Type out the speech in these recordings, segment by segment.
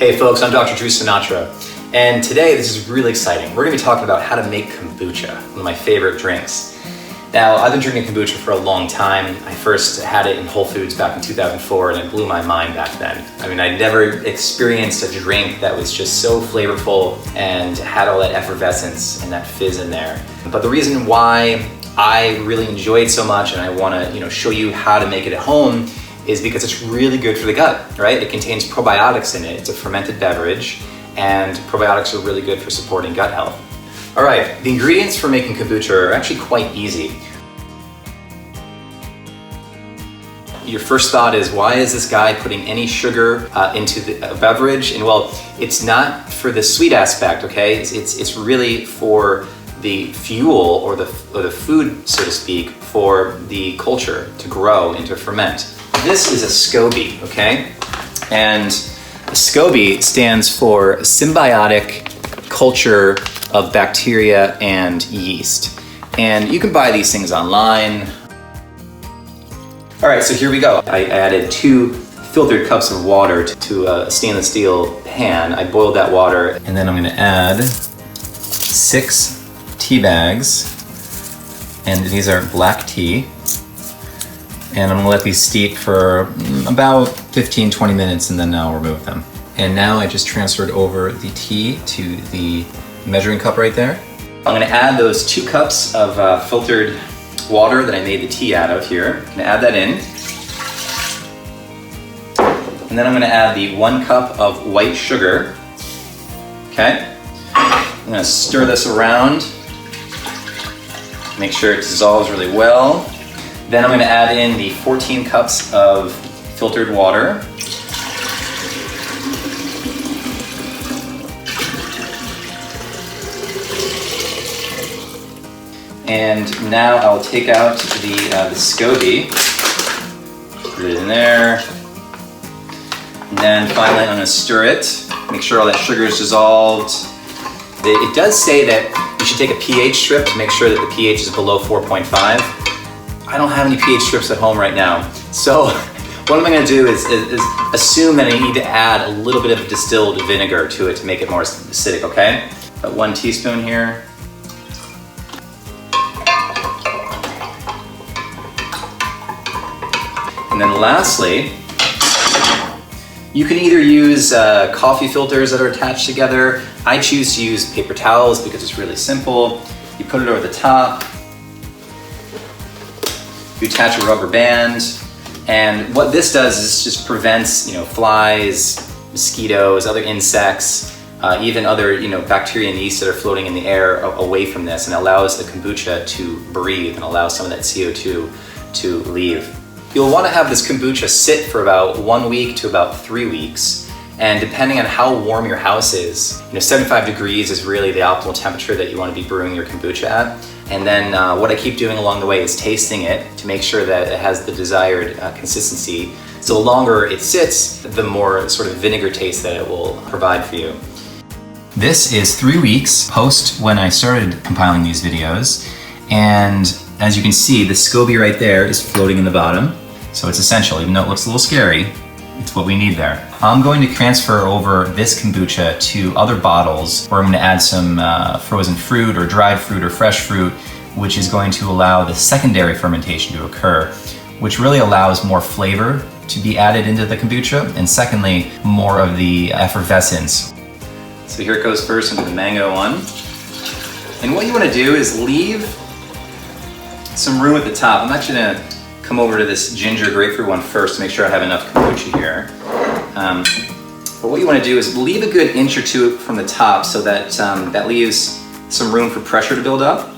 Hey folks, I'm Dr. Sinatra, and today this is really exciting. We're going to be talking about how to make kombucha, one of my favorite drinks. Now, I've been drinking kombucha for a long time. I first had it in Whole Foods back in 2004, and it blew my mind back then. I mean, I'd never experienced a drink that was just so flavorful and had all that effervescence and that fizz in there. But the reason why I really enjoy it so much and I want to, show you how to make it at home is because it's really good for the gut, right? It contains probiotics in it. It's a fermented beverage, and probiotics are really good for supporting gut health. All right, the ingredients for making kombucha are actually quite easy. Your first thought is, why is this guy putting any sugar into the beverage? And well, it's not for the sweet aspect, okay? It's really for the fuel or the food, so to speak, for the culture to grow and to ferment. This is a SCOBY, okay? And a SCOBY stands for Symbiotic Culture of Bacteria and Yeast. And you can buy these things online. All right, so here we go. I added 2 filtered cups of water to a stainless steel pan. I boiled that water, and then I'm gonna add 6 tea bags, and these are black tea. And I'm gonna let these steep for about 15-20 minutes, and then I'll remove them. And now I just transferred over the tea to the measuring cup right there. I'm gonna add those 2 cups of filtered water that I made the tea out of here. I'm gonna add that in. And then I'm gonna add the 1 cup of white sugar. Okay? I'm gonna stir this around. Make sure it dissolves really well. Then I'm gonna add in the 14 cups of filtered water. And now I'll take out the SCOBY, put it in there. And then finally I'm gonna stir it, make sure all that sugar is dissolved. It does say that you should take a pH strip to make sure that the pH is below 4.5. I don't have any pH strips at home right now. So what I'm gonna do is assume that I need to add a little bit of distilled vinegar to it to make it more acidic, okay? About 1 teaspoon here. And then lastly, you can either use coffee filters that are attached together. I choose to use paper towels because it's really simple. You put it over the top, you attach a rubber band, and what this does is just prevents, flies, mosquitoes, other insects, even other, bacteria and yeast that are floating in the air away from this, and allows the kombucha to breathe and allow some of that CO2 to leave. You'll want to have this kombucha sit for about 1 week to about 3 weeks. And depending on how warm your house is, 75 degrees is really the optimal temperature that you want to be brewing your kombucha at. And then what I keep doing along the way is tasting it to make sure that it has the desired consistency. So the longer it sits, the more sort of vinegar taste that it will provide for you. This is 3 weeks post when I started compiling these videos. And as you can see, the SCOBY right there is floating in the bottom. So it's essential, even though it looks a little scary, it's what we need there. I'm going to transfer over this kombucha to other bottles where I'm going to add some frozen fruit or dried fruit or fresh fruit, which is going to allow the secondary fermentation to occur, which really allows more flavor to be added into the kombucha, and secondly, more of the effervescence. So here it goes first into the mango one. And what you want to do is leave some room at the top. I'm actually going to come over to this ginger grapefruit one first to make sure I have enough kombucha here. But what you want to do is leave a good inch or 2 from the top so that that leaves some room for pressure to build up.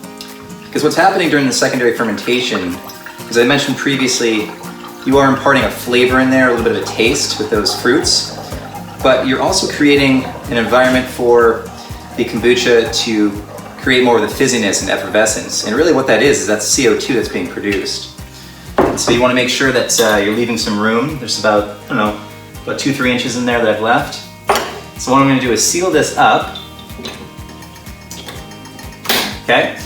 Because what's happening during the secondary fermentation, as I mentioned previously, you are imparting a flavor in there, a little bit of a taste with those fruits, but you're also creating an environment for the kombucha to create more of the fizziness and effervescence. And really what that is that's CO2 that's being produced. So you want to make sure that you're leaving some room. There's about, about 2-3 inches in there that I've left. So what I'm going to do is seal this up. Okay?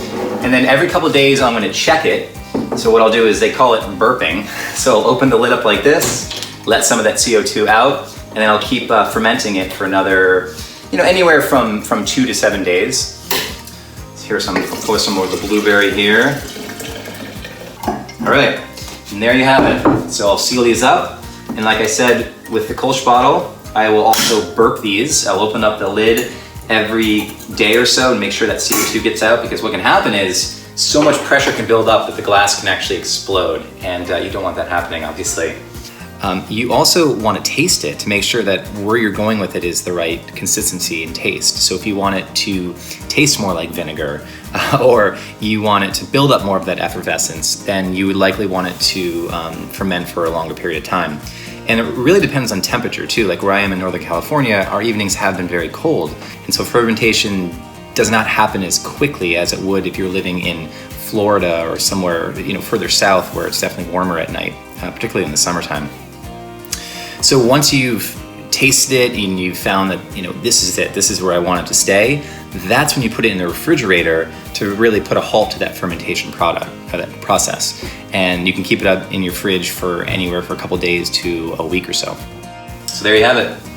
And then every couple of days I'm going to check it. So what I'll do is they call it burping. So I'll open the lid up like this, let some of that CO2 out, and then I'll keep fermenting it for another, anywhere from 2 to 7 days. So here's I'll pour some more of the blueberry here. All right, and there you have it. So I'll seal these up, and like I said, with the Kolsch bottle, I will also burp these. I'll open up the lid every day or so and make sure that CO2 gets out, because what can happen is so much pressure can build up that the glass can actually explode, and you don't want that happening, obviously. You also want to taste it to make sure that where you're going with it is the right consistency and taste. So if you want it to taste more like vinegar, or you want it to build up more of that effervescence, then you would likely want it to ferment for a longer period of time. And it really depends on temperature too. Like where I am in Northern California, our evenings have been very cold, and so fermentation does not happen as quickly as it would if you're living in Florida or somewhere further south where it's definitely warmer at night, particularly in the summertime. So once you've tasted it and you've found that this is it, this is where I want it to stay, that's when you put it in the refrigerator to really put a halt to that fermentation that process. And you can keep it up in your fridge for anywhere for a couple days to a week or so. So there you have it.